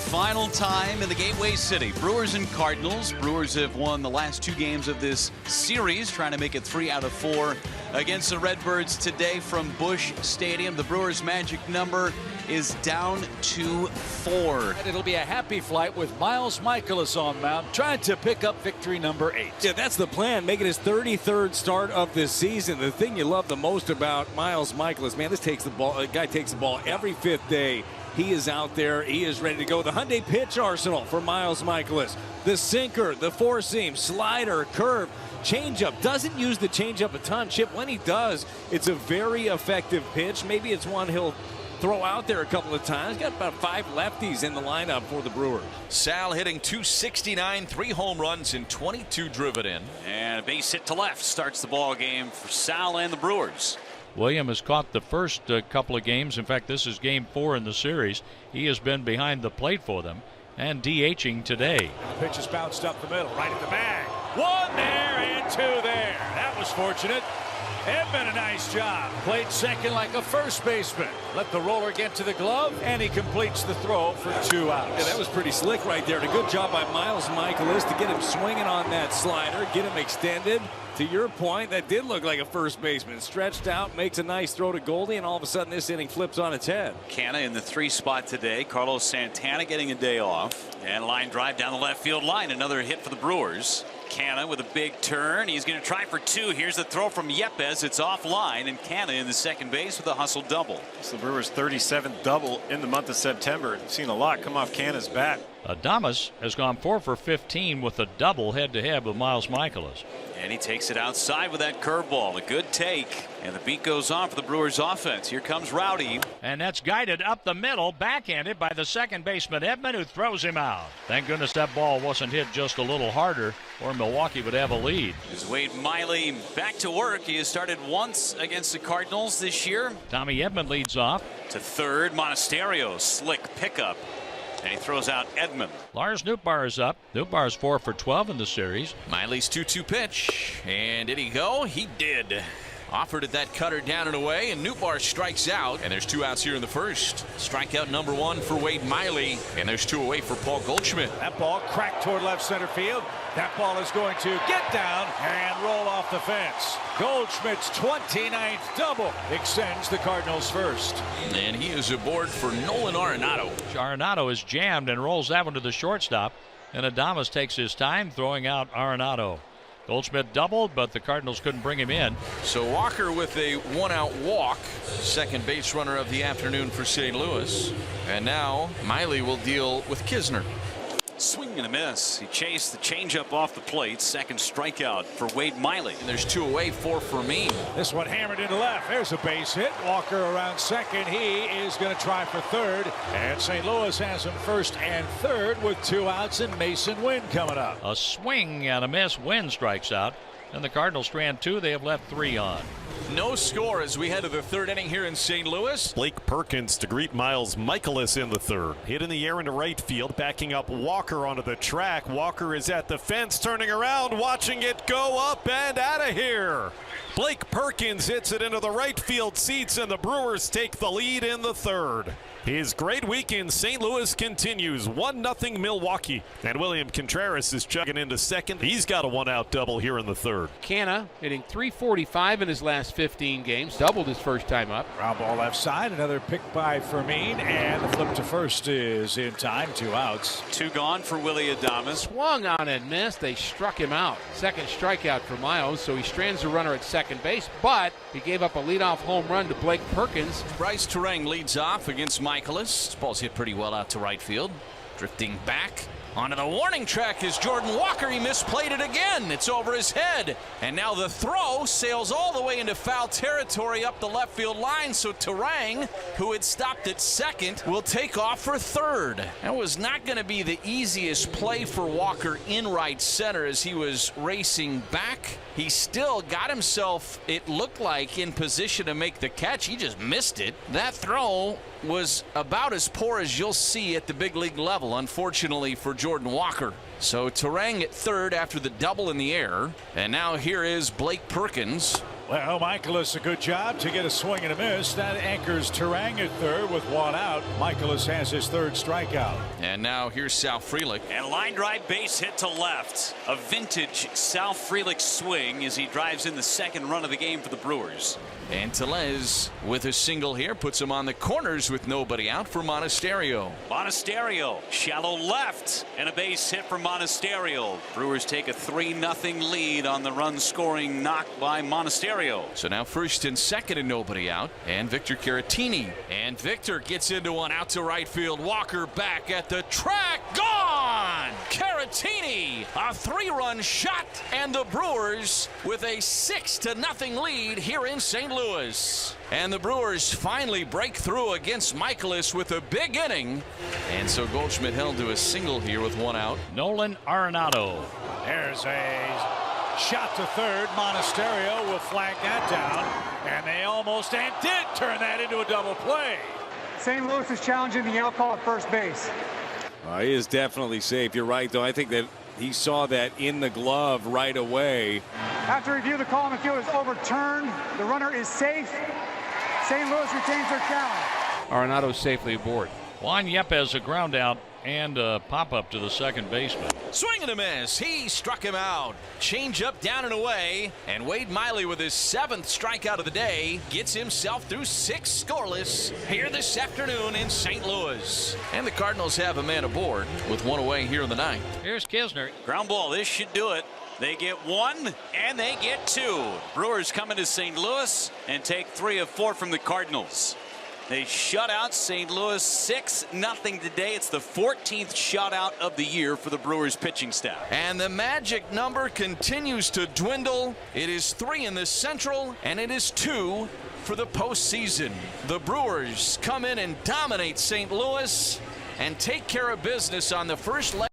final time in the Gateway City. Brewers and Cardinals. Brewers have won the last 2 games of this series, trying to make it 3 out of 4 against the Redbirds today from Busch Stadium. The Brewers' magic number is down to 4. It'll be a happy flight with Miles Michaelis on mound, trying to pick up victory number 8. Yeah, that's the plan. Make it his 33rd start of this season. The thing you love the most about Miles Michaelis, man, the guy takes the ball every 5th day. He is out there. He is ready to go. The Hyundai pitch arsenal for Miles Michaelis. The sinker, the four-seam, slider, curve, changeup. Doesn't use the changeup a ton. Chip, when he does, it's a very effective pitch. Maybe it's one he'll throw out there a couple of times. Got about 5 lefties in the lineup for the Brewers. Sal hitting .269, 3 home runs and 22 driven in. And a base hit to left starts the ball game for Sal and the Brewers. William has caught the first couple of games. In fact, this is game 4 in the series. He has been behind the plate for them and DHing today. The pitch is bounced up the middle, right at the bag. 1 there and 2 there. That was fortunate. Edman, a nice job. Played second like a first baseman. Let the roller get to the glove, and he completes the throw for 2 outs. Yeah, that was pretty slick right there. And a good job by Miles Michaelis to get him swinging on that slider, get him extended. To your point, that did look like a first baseman. Stretched out, makes a nice throw to Goldie, and all of a sudden this inning flips on its head. Canna in the 3 spot today. Carlos Santana getting a day off. And line drive down the left field line. Another hit for the Brewers. Canna with a big turn. He's going to try for 2. Here's the throw from Yepes. It's offline, and Canna in the second base with a hustle double. It's the Brewers' 37th double in the month of September. We've seen a lot come off Canna's bat. Adames has gone 4 for 15 with a double head-to-head with Miles Michaelis. And he takes it outside with that curveball. A good take. And the beat goes on for the Brewers offense. Here comes Rowdy. And that's guided up the middle, backhanded by the second baseman Edman, who throws him out. Thank goodness that ball wasn't hit just a little harder, or Milwaukee would have a lead. Is Wade Miley back to work? He has started once against the Cardinals this year. Tommy Edman leads off. To third, Monasterio. Slick pickup. And he throws out Edman. Lars Nootbaar is up. Nootbaar is 4 for 12 in the series. Miley's 2-2 pitch. And did he go? He did. Offered at that cutter down and away, and Nootbaar strikes out. And there's 2 outs here in the first. Strikeout number 1 for Wade Miley. And there's 2 away for Paul Goldschmidt. That ball cracked toward left center field. That ball is going to get down and roll off the fence. Goldschmidt's 29th double extends the Cardinals first. And he is aboard for Nolan Arenado. Arenado is jammed and rolls that one to the shortstop. And Adames takes his time throwing out Arenado. Goldschmidt doubled, but the Cardinals couldn't bring him in. So Walker with a 1-out walk, second base runner of the afternoon for St. Louis. And now Miley will deal with Kisner. Swing and a miss. He chased the changeup off the plate. Second strikeout for Wade Miley. And there's 2 away, 4 for Mean. This one hammered into left. There's a base hit. Walker around second. He is going to try for third. And St. Louis has him first and third with 2 outs, and Mason Wynn coming up. A swing and a miss. Wynn strikes out. And the Cardinals strand 2. They have left 3 on. No score as we head to the 3rd inning here in St. Louis. Blake Perkins to greet Miles Michaelis in the 3rd. Hit in the air into right field, backing up Walker onto the track. Walker is at the fence, turning around, watching it go up and out of here. Blake Perkins hits it into the right field seats, and the Brewers take the lead in the 3rd. His great week in St. Louis continues. 1-0 Milwaukee. And William Contreras is chugging into second. He's got a 1-out double here in the 3rd. Canna hitting .345 in his last 15 games. Doubled his first time up. Ground ball left side. Another pick by Fermin. And the flip to first is in time. 2 outs. 2 gone for Willie Adames. Swung on and missed. They struck him out. Second strikeout for Miles. So he strands the runner at second base. But he gave up a leadoff home run to Blake Perkins. Bryce Terang leads off against Michaelis. This ball's hit pretty well out to right field. Drifting back onto the warning track is Jordan Walker. He misplayed it again. It's over his head. And now the throw sails all the way into foul territory up the left field line. So Terang, who had stopped at second, will take off for 3rd. That was not going to be the easiest play for Walker in right center as he was racing back. He still got himself, it looked like, in position to make the catch. He just missed it. That throw was about as poor as you'll see at the big league level, unfortunately for Jordan Walker. So Terang at 3rd after the double in the air. And now here is Blake Perkins. Well, Michaelis, a good job to get a swing and a miss. That anchors Terang at third with one out. Michaelis has his third strikeout. And now here's Sal Frelick. And line drive base hit to left. A vintage Sal Frelick swing as he drives in the second run of the game for the Brewers. And Tellez with a single here puts him on the corners with nobody out for Monasterio. Monasterio, shallow left, and a base hit for Monasterio. Brewers take a 3-0 lead on the run scoring knock by Monasterio. So now first and second and nobody out. And Victor Caratini. And Victor gets into one out to right field. Walker back at the track. Gone! Caratini, a 3-run shot. And the Brewers with a 6-0 lead here in St. Louis. And the Brewers finally break through against Michaelis with a big inning. And so Goldschmidt held to a single here with one out. Nolan Arenado. There's a shot to third. Monasterio will flag that down. And they almost and did turn that into a double play. St. Louis is challenging the outcall at first base. He is definitely safe. You're right, though. I think that he saw that in the glove right away. After review, the call on the field is overturned. The runner is safe. St. Louis retains their challenge. Arenado safely aboard. Juan Yepes a ground out and a pop-up to the second baseman. Swing and a miss. He struck him out. Change up down and away. And Wade Miley with his 7th strikeout of the day gets himself through 6 scoreless here this afternoon in St. Louis. And the Cardinals have a man aboard with one away here in the ninth. Here's Kisner. Ground ball, this should do it. They get 1 and they get 2. Brewers come into St. Louis and take 3 of 4 from the Cardinals. They shut out St. Louis 6-0 today. It's the 14th shutout of the year for the Brewers pitching staff. And the magic number continues to dwindle. It is 3 in the Central, and it is 2 for the postseason. The Brewers come in and dominate St. Louis and take care of business on the first leg.